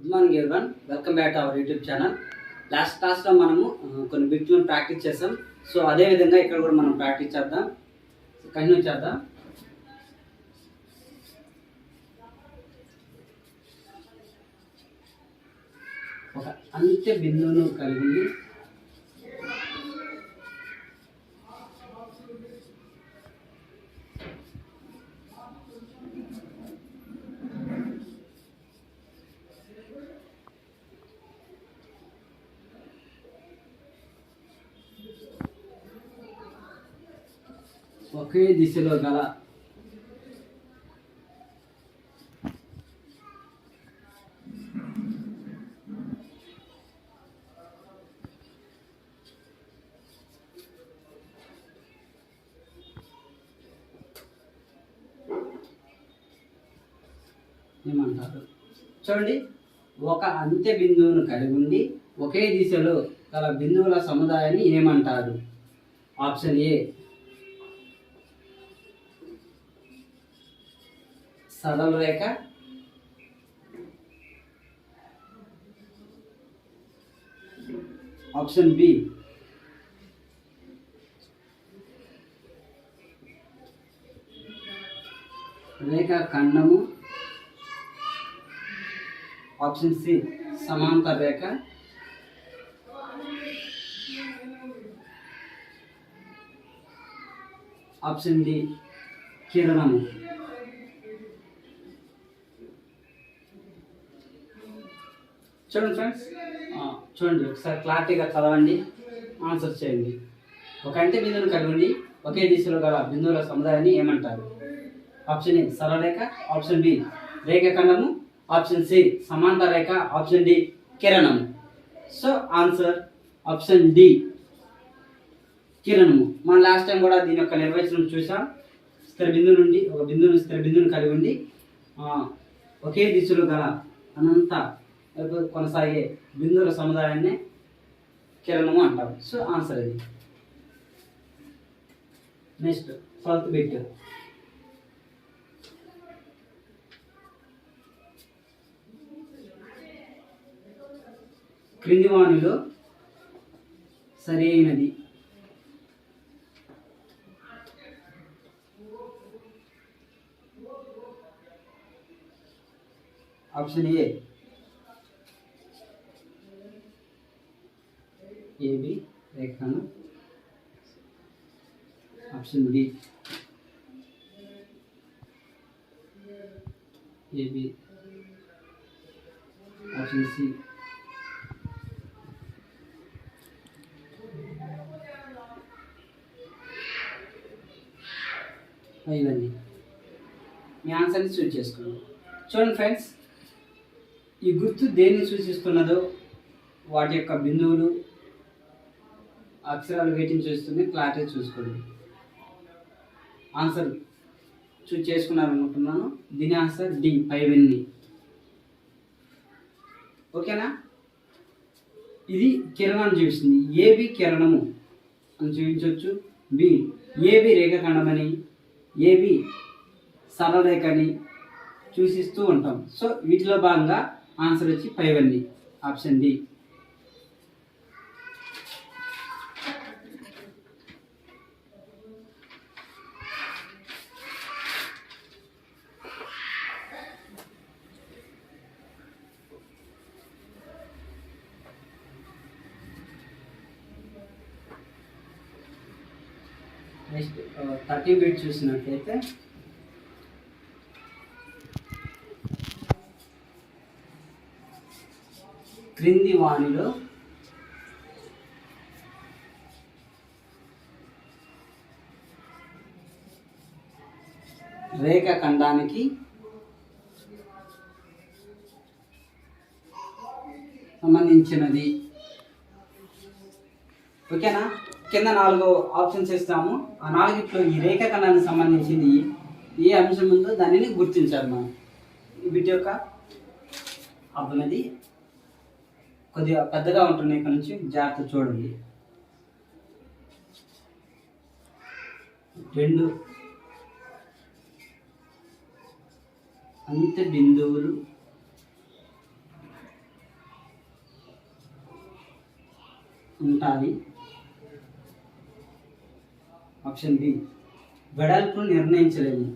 Good morning everyone, welcome back to our YouTube channel. Last క్లాస్లో మనము కొన్ని బిట్లను ప్రాక్టీస్ చేసాం. సో అదే విధంగా ఇక్కడ కూడా మనం ప్రాక్టీస్ చేద్దాం, కంటిన్యూ చేద్దాం. ఒక అంత్య బిందువును కలిగి ఒకే దిశలో గల ఏమంటారు? చూడండి, ఒక అంత్య బిందువును కలిగి ఉండి ఒకే దిశలో గల బిందువుల సముదాయాన్ని ఏమంటారు? ఆప్షన్ ఏ సరళ రేఖ, ఆప్షన్ బి రేఖ ఖండము, ఆప్షన్ సి సమాంతర రేఖ, ఆప్షన్ డి కిరణము. చూడండి ఫ్రెండ్స్, చూడండి ఒకసారి క్లారిటీగా చదవండి, ఆన్సర్ చేయండి. ఒక అంత్య బిందువును కలిగి ఉండి ఒకే దిశలో గల బిందువుల సముదాయాన్ని ఏమంటారు? ఆప్షన్ ఏ సరళ రేఖ, ఆప్షన్ బి రేఖ ఖండము, ఆప్షన్ సి సమాంతర రేఖ, ఆప్షన్ డి కిరణము. సో ఆన్సర్ ఆప్షన్ డి కిరణము. మనం లాస్ట్ టైం కూడా దీని యొక్క నిర్వచనం చూసాం. స్థిర బిందువు నుండి ఒక బిందువును స్థిర బిందువును కలిగి ఉండి ఒకే దిశలో గల అనంత కొనసాగే బిందువుల సముదాయాన్ని కిరణము అంటారు. సో ఆన్సర్ అది. Next 12th bit. క్రింది వానిలో సరి అయినది ఆప్షన్ ఏ ఏబి రేఖను, option B AB, option C ఇవన్నీ. మీ ఆన్సర్ని చూస్ చేసుకోండి. చూడండి ఫ్రెండ్స్, ఈ గుర్తు దేన్ని సూచిస్తున్నదో వాటి యొక్క బిందువులు అక్షరాలు వేటిని చూస్తుంది క్లారిటీ చూసుకోండి. ఆన్సర్ చూస్ చేసుకున్నారనుకుంటున్నాను. దీని ఆన్సర్ డి పైవన్నీ. ఓకేనా? ఇది కిరణాన్ని చూపిస్తుంది. ఏబి కిరణము అని చూపించవచ్చు, బి ఏబి రేఖఖండమని, ఏబి సరళ రేఖ అని సూచిస్తూ ఉంటాం. సో వీటిలో భాగంగా ఆన్సర్ వచ్చి పైవన్నీ, ఆప్షన్ డి. నెక్స్ట్ 13 బిట్ చూసినట్లయితే క్రింది వానిలో రేఖ ఖండానికి సంబంధించినది. ఓకేనా? కింద 4 ఆప్షన్స్ ఇస్తాము. ఆ 4ట్లో ఈ రేఖ ఖండానికి సంబంధించింది ఏ అంశం ఉందో దానిని గుర్తించాలి మనం. ఈ బిట్ యొక్క అర్థమది కొద్దిగా పెద్దగా ఉంటుంది, ఇక్కడ నుంచి జాగ్రత్త చూడండి. 2 అంత్య బిందువులు ఉంటాయి. ఆప్షన్ బి వెడల్పు నిర్ణయించలేము.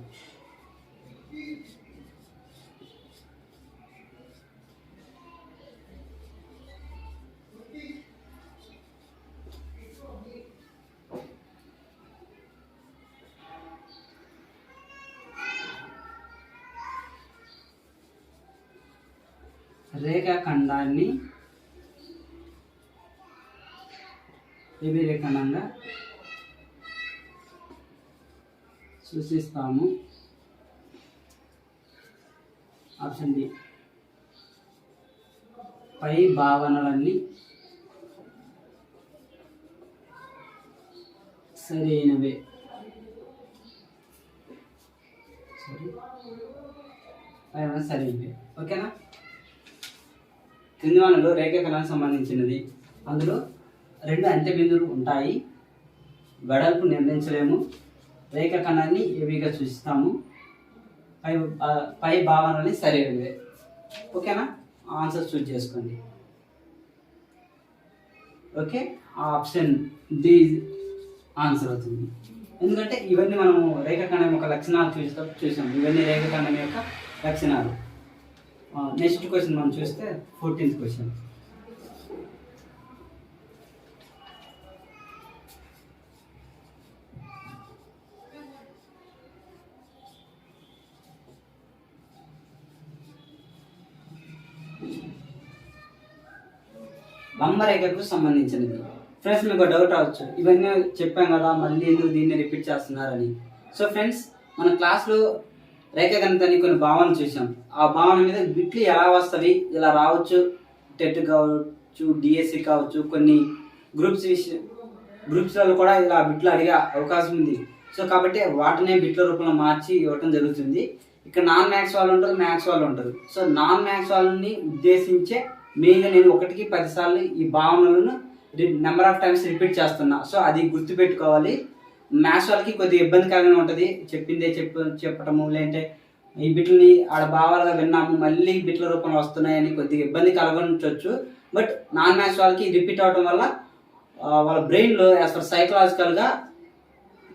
రేఖాఖండాన్ని ఏబి రేఖాఖండంగా సూచిస్తాము. ఆప్షన్ డి పై భావనలన్నీ సరైనవే. సరైనవే. ఓకేనా? క్రింది వానలో రేఖాఖండానికి సంబంధించినది. అందులో 2 అంత్య బిందువులు ఉంటాయి. వెడల్పు నిర్ణయించలేము. రేఖాఖండాన్ని ఏవిగా సూచిస్తాము. పై భావనని సరైనవే. ఓకేనా? ఆన్సర్ చూస్ చేసుకోండి. ఓకే, ఆప్షన్ డి ఆన్సర్ అవుతుంది. ఎందుకంటే ఇవన్నీ మనము రేఖాఖండం యొక్క లక్షణాలు చూసాం. ఇవన్నీ రేఖాఖండం యొక్క లక్షణాలు. నెక్స్ట్ క్వశ్చన్ మనం చూస్తే 14th క్వశ్చన్. లంబరేఖకు సంబంధించినది. ఫ్రెండ్స్, మీకు డౌట్ అవచ్చు, ఇవన్నీ చెప్పాం కదా, మళ్ళీ ఎందుకు దీన్ని రిపీట్ చేస్తున్నారని. సో ఫ్రెండ్స్, మన క్లాస్లో రేఖాగణితాన్ని కొన్ని భావనలు చూసాం. ఆ భావన మీద బిట్లు ఎలా వస్తుంది, ఇలా రావచ్చు, టెట్ కావచ్చు, డిఎస్సి కావచ్చు, కొన్ని గ్రూప్స్లలో కూడా ఇలా బిట్లు అడిగే అవకాశం ఉంది. సో కాబట్టి వాటినే బిట్ల రూపంలో మార్చి ఇవ్వటం జరుగుతుంది. ఇక్కడ నాన్ మ్యాథ్స్ వాళ్ళు ఉంటారు, మ్యాథ్స్ వాళ్ళు ఉంటారు. సో నాన్ మ్యాథ్స్ వాళ్ళని ఉద్దేశించే మెయిన్గా నేను 1కి 10 సార్లు ఈ భావనలను నెంబర్ ఆఫ్ టైమ్స్ రిపీట్ చేస్తున్నా. సో అది గుర్తుపెట్టుకోవాలి. మ్యాథ్స్ వాళ్ళకి కొద్దిగా ఇబ్బందికరంగా ఉంటుంది. చెప్పిందే చెప్పటము, లేదంటే ఈ బిట్లని ఆడ భావాలుగా విన్నాము, మళ్ళీ బిట్ల రూపంలో వస్తున్నాయని కొద్దిగా ఇబ్బంది కలగొనవచ్చు. బట్ నాన్ మ్యాథ్స్ వాళ్ళకి రిపీట్ అవడం వల్ల వాళ్ళ బ్రెయిన్లో యాజ్ పర్ సైకలాజికల్గా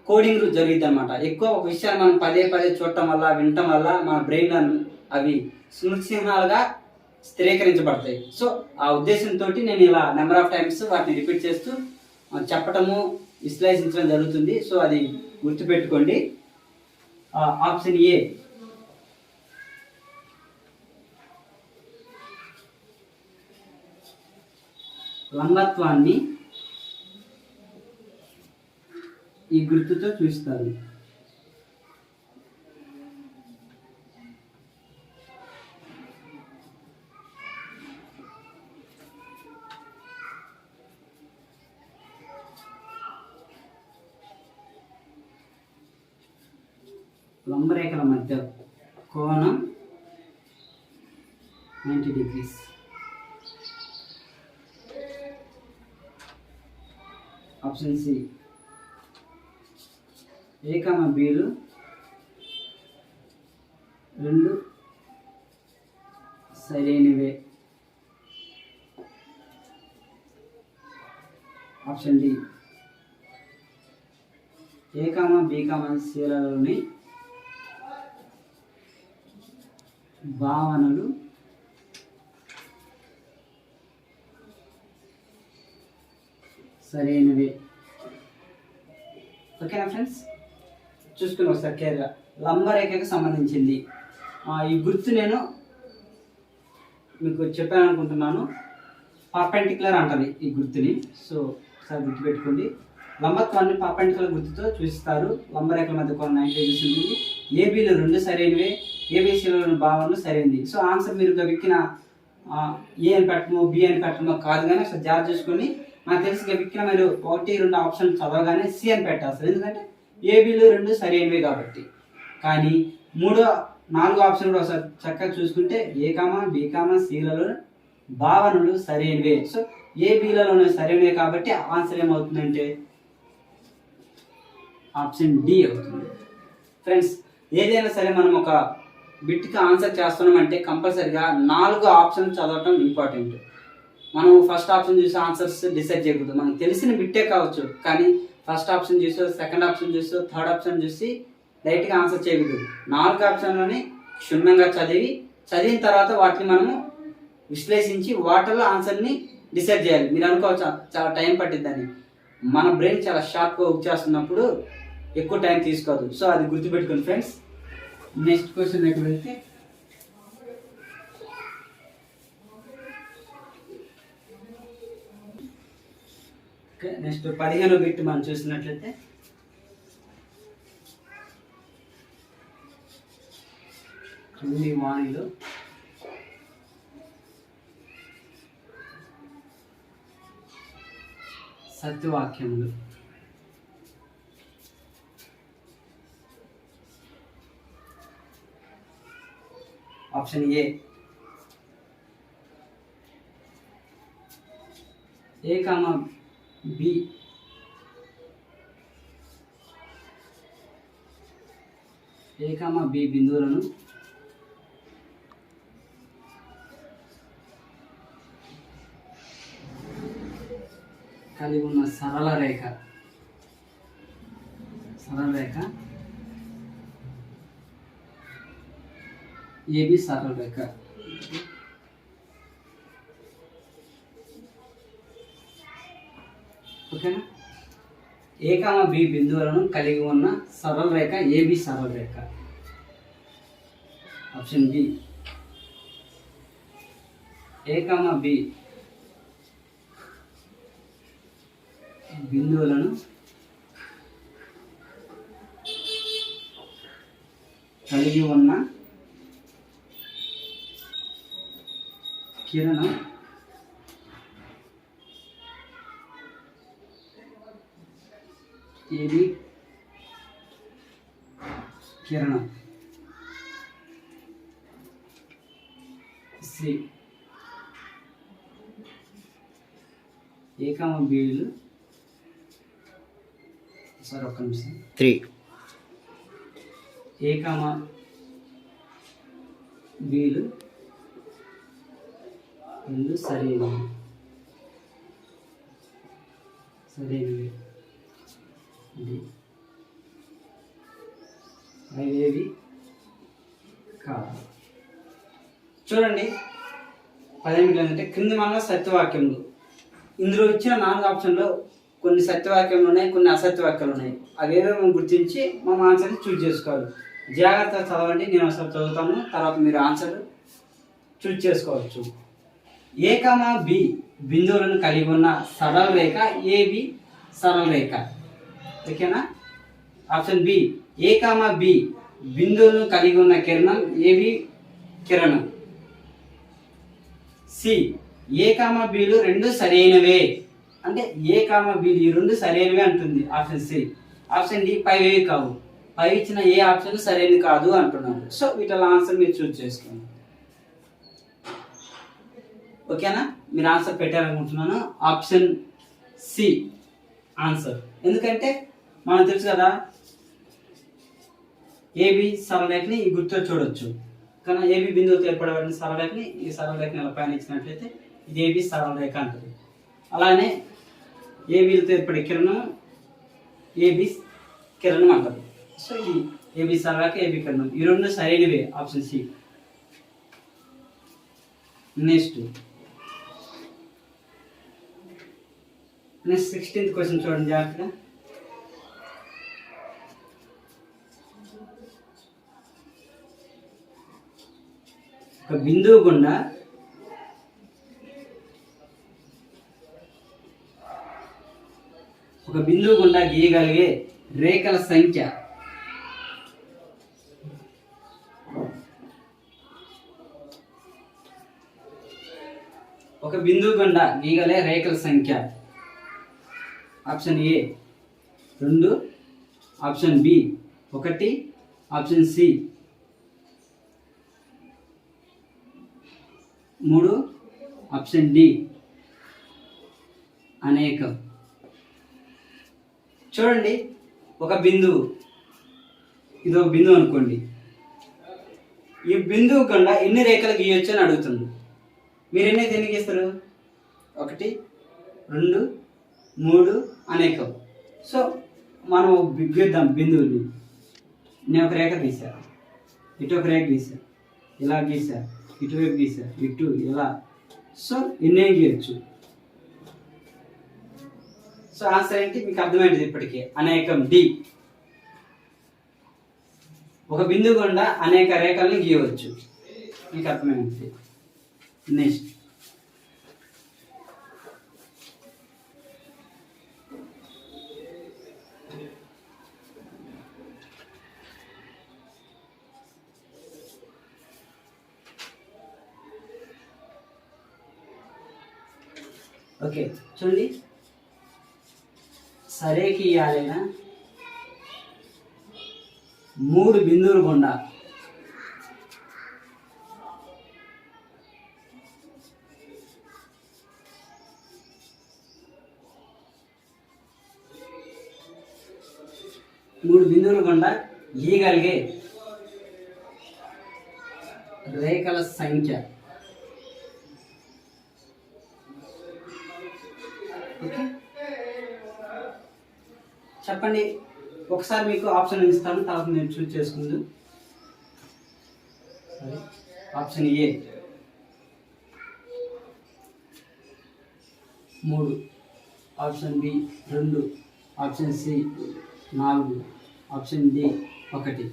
కోడింగ్ జరిగింది అనమాట. ఎక్కువ ఒక విషయాన్ని మనం పదే చూడటం వల్ల, వినటం వల్ల మన బ్రెయిన్ అవి స్మృతి చిహ్నాలుగా స్థిరీకరించబడతాయి. సో ఆ ఉద్దేశంతో నేను ఇలా నెంబర్ ఆఫ్ టైమ్స్ వాటిని రిపీట్ చేస్తూ చెప్పటము, విశ్లేషించడం జరుగుతుంది. సో అది గుర్తుపెట్టుకోండి. ఆప్షన్ ఏ లంబత్వాన్ని ఈ గుర్తుతో చూస్తారు. లంబరేఖల మధ్య కోణం 90 degrees. ఆప్షన్ సి ఏ కామ బీలు 2 సరైనవే. Option D A comma B కామ సిలలోని భావనలు సరైనవే. ఓకేనా ఫ్రెండ్స్? చూసుకుని ఒకసారి క్లియర్గా లంబరేఖకు సంబంధించింది. ఈ గుర్తు నేను మీకు చెప్పాను అనుకుంటున్నాను. పర్పెండిక్యులర్ అంటది ఈ గుర్తుని. సో ఒకసారి గుర్తుపెట్టుకోండి. లంబత్వాన్ని పర్పెండిక్యులర్ గుర్తుతో చూస్తారు. లంబరేఖల మధ్య కోణం 90 degrees ఉంటుంది. ఏబీలు 2 సరైనవే, ఏబీసీలోని భావనలు సరైనది. సో ఆన్సర్ మీరు వెక్కిన ఏ అని పెట్టమో బి అని పెట్టమో కాదు, కానీ అసలు జాగ్రత్త చూసుకొని నాకు తెలిసి వెక్కిన మీరు 1, 2 ఆప్షన్ చదవగానే సి అని పెట్టాల్సి, ఎందుకంటే ఏబీలు 2 సరైనవే కాబట్టి. కానీ 3, 4 ఆప్షన్ కూడా ఒకసారి చక్కగా చూసుకుంటే ఏ కామా బి కామా సిలలో భావనలు సరైనవే. సో ఏబీలలోనే సరైనవే కాబట్టి ఆన్సర్ ఏమవుతుందంటే ఆప్షన్ డి అవుతుంది. ఫ్రెండ్స్, ఏదైనా సరే మనం ఒక బిట్కి ఆన్సర్ చేస్తున్నామంటే కంపల్సరిగా 4 ఆప్షన్ చదవటం ఇంపార్టెంట్. మనం ఫస్ట్ ఆప్షన్ చూసి ఆన్సర్స్ డిసైడ్ చేయకూడదు. మనకు తెలిసిన బిట్టే కావచ్చు, కానీ ఫస్ట్ ఆప్షన్ చూసి, సెకండ్ ఆప్షన్ చూసి, థర్డ్ ఆప్షన్ చూసి డైరెక్ట్గా ఆన్సర్ చేయకూడదు. 4 ఆప్షన్లని క్షుణ్ణంగా చదివిన తర్వాత వాటిని మనము విశ్లేషించి వాటిల్లో ఆన్సర్ని డిసైడ్ చేయాలి. మీరు అనుకోవచ్చు చాలా టైం పట్టిద్దని. మన బ్రెయిన్ చాలా షార్ప్గా వర్క్ చేస్తున్నప్పుడు ఎక్కువ టైం తీసుకోదు. సో అది గుర్తుపెట్టుకోండి ఫ్రెండ్స్. నెక్స్ట్ క్వశ్చన్ దగ్గర వెళ్తే, నెక్స్ట్ 15వ బిట్ మనం చూసినట్లయితే, క్రింది వాణిలో సత్యవాక్యములు. ఆప్షన్ ఏ కామా బి బిందువులను కలిగి ఉన్న సరళ రేఖ ఏబి సరళ రేఖ. ఓకేనా? ఏ కామా బి బిందువులను కలిగి ఉన్న సరళ రేఖ ఏబి సరళ రేఖ. ఆప్షన్ బి ఏ కామా బి బిందువులను కలిగి ఉన్న కిరణం ఏబి కిరణం. సి ఏ కామా బిలు, సార్ ఒక్క నిమిషం, 3 ఏ కామా బిలు రెండు సరైనవి అవేవి కాదు. చూడండి 18 అంటే క్రింది మన సత్యవాక్యములు. ఇందులో ఇచ్చిన 4 ఆప్షన్లో కొన్ని సత్యవాక్యాలు ఉన్నాయి, కొన్ని అసత్యవాక్యాలు ఉన్నాయి. అవేవో మనం గుర్తించి మనం ఆన్సర్ని చూజ్ చేసుకోవాలి. జాగ్రత్తగా చదవండి. నేను ఒకసారి చదువుతాను, తర్వాత మీరు ఆన్సర్ చూజ్ చేసుకోవచ్చు. ఏ కామా బి బిందువులను కలిగి ఉన్న సరళ రేఖ ఏబి సరళ రేఖ. ఓకేనా? ఆప్షన్ బి ఏ కామా బి బిందువులను కలిగి ఉన్న కిరణం ఏబి కిరణం. సి ఏ కామా బిలు రెండు సరైనవే. అంటే ఏ కామా బిలు ఈ రెండు సరైనవే అంటుంది ఆప్షన్ సి. ఆప్షన్ డి పైవేవి కావు. పై ఇచ్చిన ఏ ఆప్షన్ సరైనది కాదు అంటున్నాను. సో వీటిలో ఆన్సర్ మీరు చూజ్ చేసుకోండి. ఓకేనా? మీరు ఆన్సర్ పెట్టాలనుకుంటున్నాను. Option C answer. ఎందుకంటే మనం తెలుసు కదా, ఏబి సరళరేఖని ఈ గుర్తు చూడొచ్చు. కానీ ఏబి బిందువుతో ఏర్పడబడిన సరళరేఖని, ఈ సరళరేఖని ఇలా పైన ఇచ్చినట్లయితే ఇది ఏబి సరళరేఖ అంటుంది. అలానే ఏబిలతో ఏర్పడే కిరణం ఏబి కిరణం అంటారు. సో ఇది ఏబి సరళరేఖ ఏబి కిరణం. ఈ రెండు సరైనవే. Option C. Next 16th question చూడండి జాగ్రత్తగా. ఒక బిందువు గుండా గీయగలిగే రేఖల సంఖ్య option A 2, option B 1, option C 3, option D అనేకం. చూడండి, ఒక బిందువు, ఇది ఒక బిందువు అనుకోండి. ఈ బిందువు గుండా ఎన్ని రేఖలు గీయొచ్చు అని అడుగుతుంది. మీరు ఎన్ని దేనికి గీస్తారు? 1 2 3 అనేకం. సో మనం గీద్దాం బిందువుల్ని. నేను ఒక రేఖ గీసా, ఇటు ఒక రేఖ గీసా, ఇలా గీసా, ఇటువైపు గీసా, ఇటు ఇలా. సో ఇన్నే గీయచ్చు. సో ఆన్సర్ ఏంటి మీకు అర్థమైంది ఇప్పటికే, అనేకం డి. ఒక బిందువు గుండా అనేక రేఖల్ని గీయవచ్చు. మీకు అర్థమైంది. నెక్స్ట్ ఓకే చూడండి, సరేకియాలైన 3 బిందువులు గుండా గీయగలిగే రేఖల సంఖ్య. ఓకే చెప్పండి. ఒకసారి మీకు ఆప్షన్ ఇస్తాను, తర్వాత మీరు చూస్ చేసుకుందు. Option A 3, option B 2, option C 4, option D 1.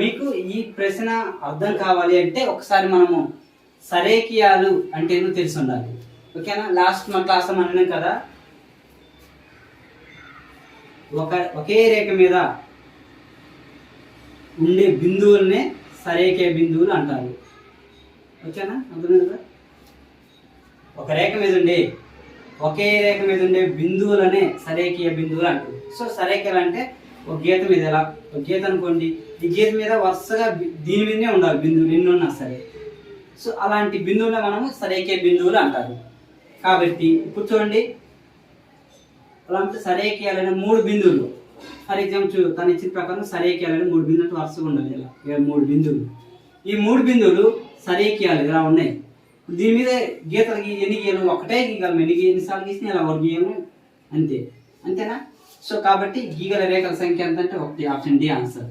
మీకు ఈ ప్రశ్న అర్థం కావాలి అంటే ఒకసారి మనము సరేకియాలు అంటే ఏమో తెలిసి ఉండాలి. ఓకేనా? లాస్ట్ మా క్లాస్ అన్నాం కదా, ఒకే రేఖ మీద ఉండే బిందువులనే సరేకియ బిందువులు అంటారు. ఓకేనా? అర్థమైంది కదా? ఒకే రేఖ మీద ఉండే బిందువులనే సరేకియ బిందువులు అంటారు. సో సరేకియలు అంటే ఒక గీత మీద ఎలా, ఒక గీత అనుకోండి, ఈ గీత మీద వరుసగా దీని మీదనే ఉండాలి బిందువులు ఎన్ని ఉన్నా సరే. సో అలాంటి బిందువులే మనము సరేకియ బిందువులు అంటారు. కాబట్టి ఇప్పుడు చూడండి, అలాంటి సరేకియాలైన 3 బిందువులు. ఫర్ ఎగ్జాంపుల్ తను ఇచ్చిన ప్రకారం సరేకియాలైన 3 బిందువులు వరుసగా ఉండాలి. ఇలా 3 బిందువులు. ఈ 3 బిందువులు సరేకియాలు ఇలా ఉన్నాయి. దీని మీద గీతలు ఎన్ని గీయలు, ఒకటే గీయగలము. ఎన్నిసార్లు గీసినా ఇలా ఒకటి గీయము, అంతేనా? సో కాబట్టి గీగల రేఖల సంఖ్య ఎంత అంటే 1. Option D answer.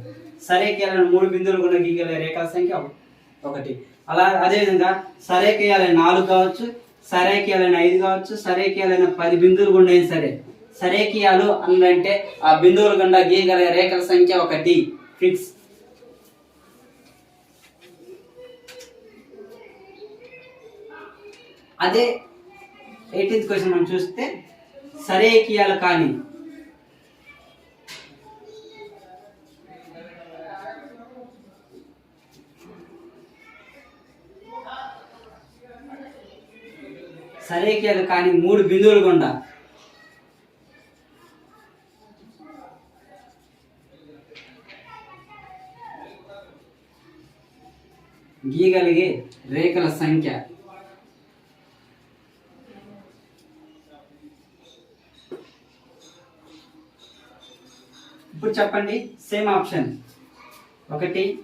సరేకియాలైన 3 బిందువులు కూడా గీగల రేఖల సంఖ్య 1. అలా అదేవిధంగా సరేకియాలైన 4 కావచ్చు, సరేకియాలైన 5 కావచ్చు, సరేకియాలైన 10 బిందువులు గుండా అయినా సరే సరేకియాలు అంటే ఆ బిందువుల గుండా గీయగల రేఖల సంఖ్య 1 ఫిక్స్. అదే 18th క్వశ్చన్ మనం చూస్తే సరేకియాలు కానీ సరేకియాలు కానీ 3 బిందువులు గుండా గీయగలిగే రేఖల సంఖ్య. ఇప్పుడు చెప్పండి, same option 1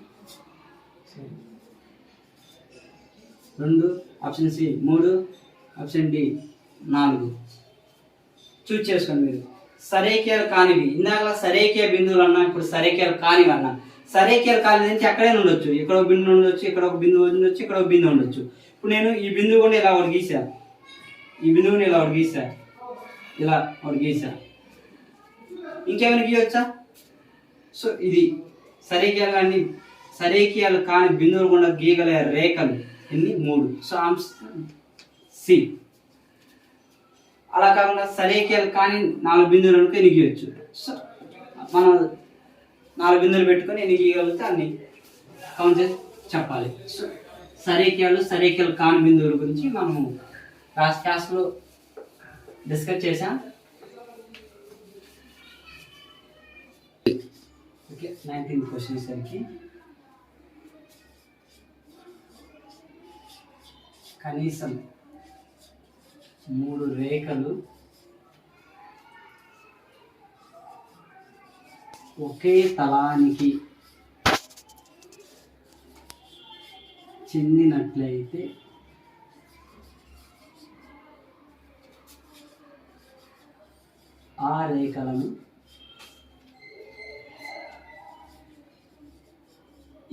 2, option C 3, option D 4 choose చేసుకోండి మీరు. సరేకియాలు కానివి, ఇందాక సరేకియ బిందువులు అన్నా, ఇప్పుడు సరేకియాలు కానివి అన్నా. సరేకియాలు కానిది అంటే ఎక్కడైనా ఉండొచ్చు, ఇక్కడ ఒక బిందువు ఉండొచ్చు, ఇక్కడ ఒక బిందువు ఉండొచ్చు, ఇక్కడ ఒక బిందువు ఉండొచ్చు. ఇప్పుడు నేను ఈ బిందువు కూడా ఇలా ఒకటి గీసా, ఈ బిందువుని ఇలా ఒకటి గీసా, ఇలా ఒకటి గీసా. ఇంకేమైనా గీయవచ్చా? సో ఇది సరేకియాలు కాని బిందువులు కూడా గీయగల రేఖలు ఎన్ని? 3. So option C. అలా కాకుండా సరేకియాలు కానీ 4 బిందువులు అనుకో ఎన్ని గీయవచ్చు. సో మనం 4 బిందువులు పెట్టుకొని ఎన్ని గీయగలిగితే అన్ని కౌంట్ చేసి చెప్పాలి. సో సరేకియాలు కాని బిందువుల గురించి మనము లాస్ట్ క్లాస్లో డిస్కస్ చేసాం. ఓకే, 19th క్వశ్చన్ సరికి కనీసం 3 రేఖలు ఒకే తలానికి చెందినట్లయితే ఆ రేఖలను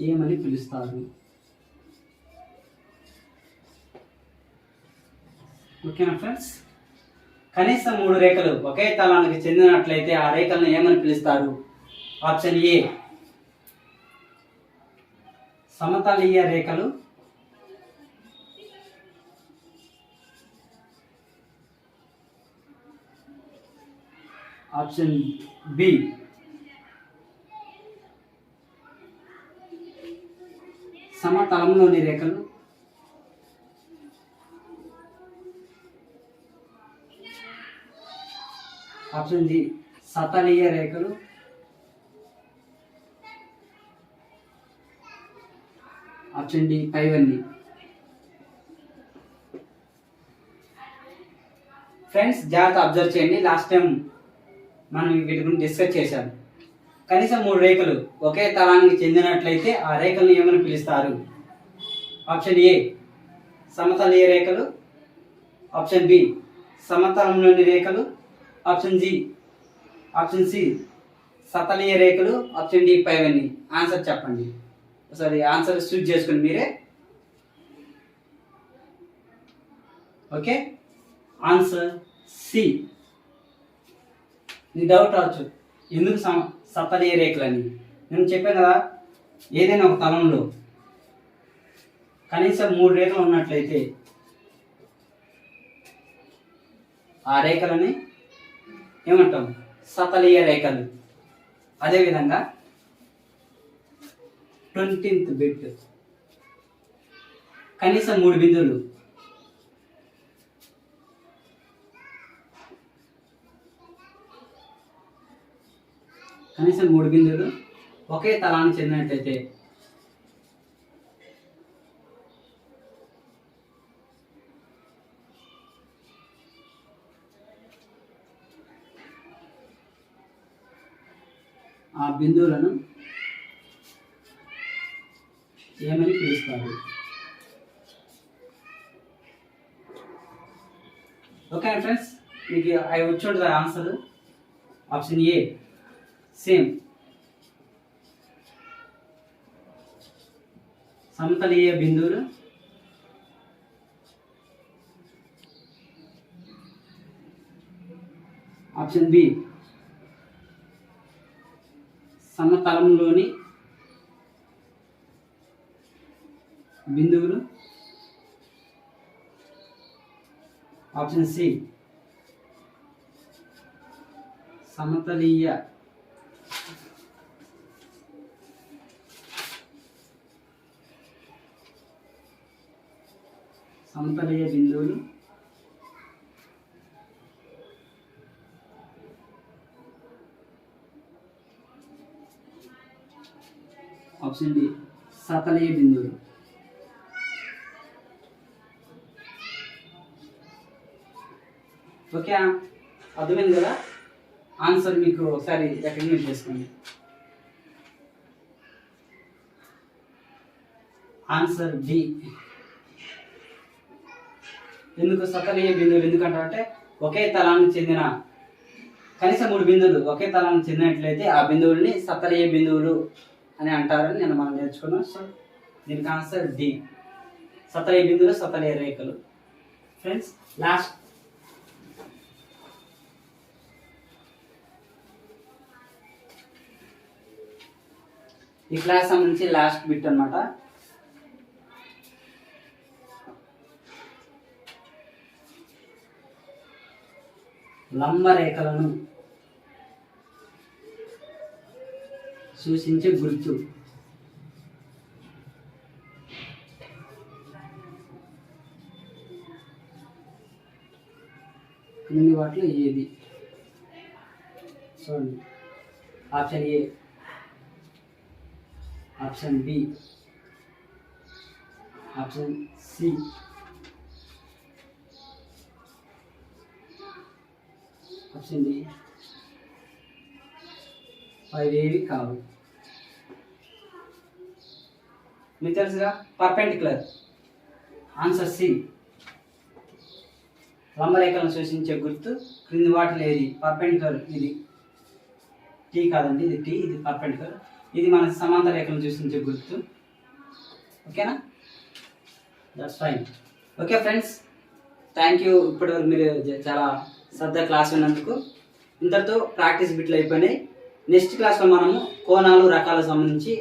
ఏమని పిలుస్తారు? ఓకేనా ఫ్రెండ్స్? కనీసం 3 రేఖలు ఒకే తలానికి చెందినట్లయితే ఆ రేఖలను ఏమని పిలుస్తారు? ఆప్షన్ ఏ సమతలీయ రేఖలు, ఆప్షన్ బి సమతలంలోని రేఖలు, ఆప్షన్ డి సతలీయ రేఖలు, ఆప్షన్ డి పైవన్నీ. ఫ్రెండ్స్ జాగ్రత్త అబ్జర్వ్ చేయండి. లాస్ట్ టైం మనం వీటి గురించి డిస్కస్ చేశాం. కనీసం 3 రేఖలు ఒకే తలానికి చెందినట్లయితే ఆ రేఖలను ఏమని పిలుస్తారు? ఆప్షన్ ఏ సమతలీయ రేఖలు, ఆప్షన్ బి సమతలంలోని రేఖలు, ఆప్షన్ సి సతలీయ రేఖలు, ఆప్షన్ డి పైవన్నీ. ఆన్సర్ చెప్పండి. ఒకసారి ఆన్సర్ చూజ్ చేసుకోండి మీరే. Okay, answer C. నీ డౌట్ రావచ్చు, ఎందుకు సతలీయ రేఖలని? నేను చెప్పాను కదా, ఏదైనా ఒక తలంలో కనీసం 3 రేఖలు ఉన్నట్లయితే ఆ రేఖలని ఏమంటాం? సతలీయ రేఖలు. అదేవిధంగా 20th బిట్ కనీసం 3 బిందువులు ఒకే తలానికి చెందినట్లయితే ఆ బిందువులను ఏమని పిలుస్తారు? ఓకే ఫ్రెండ్స్, మీకు అవి వచ్చి ఉంటుంది ఆన్సర్. ఆప్షన్ ఏ సేమ్ సమతలీయ బిందువులు, ఆప్షన్ బి సమతలంలోని బిందువులు, ఆప్షన్ సి సమతలీయ బిందువులు, ఆప్షన్ డి సతలీయ బిందువులు. ఓకే, అర్థమైంది కదా? ఆన్సర్ మీకు ఒకసారి రికగ్నైజ్ చేసుకోండి. Answer D. ఎందుకు సతలీయ బిందువులు ఎందుకంటే ఒకే తలానికి చెందిన కనీసం 3 బిందువులు ఒకే తలానికి చెందినట్లయితే ఆ బిందువుల్ని సతలీయ బిందువులు అని అంటారని నేను మనం నేర్చుకున్నాం. సో దీనికి ఆన్సర్ డి సతలీయ బిందువులు, సతలీయ రేఖలు. ఫ్రెండ్స్ లాస్ట్ ఈ క్లాస్ సంబంధించి లాస్ట్ బిట్ అన్నమాట. లంబ రేఖలను సూచించే గుర్తు. క్రింది వాటిలో ఏది? చూడండి, option A, option B, option C, option D. అవేవి కావు. మీకు తెలుసుగా, పర్పెండిక్యులర్. ఆన్సర్ సి లంబరేఖలను సూచించే గుర్తు క్రింది వాటిలో ఏది? పర్పెండిక్యులర్. ఇది టీ కాదండి, ఇది టీ, ఇది పర్పెండిక్యులర్. ఇది మన సమాంతర రేఖలను సూచించే గుర్తు. ఓకేనా? That's fine. Okay friends, thank you. ఇప్పటివరకు మీరు చాలా శ్రద్ధ క్లాస్ విన్నందుకు. ఇంతటితో ప్రాక్టీస్ బిట్లు అయిపోయినాయి. నెక్స్ట్ క్లాస్లో మనము కోణాలు రకాలకు సంబంధించి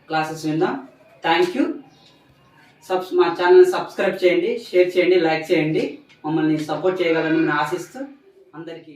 క్లాసెస్ విందాం. Thank you. మా ఛానల్ని సబ్స్క్రైబ్ చేయండి, షేర్ చేయండి, లైక్ చేయండి. మమ్మల్ని సపోర్ట్ చేయగలని నేను ఆశిస్తూ అందరికీ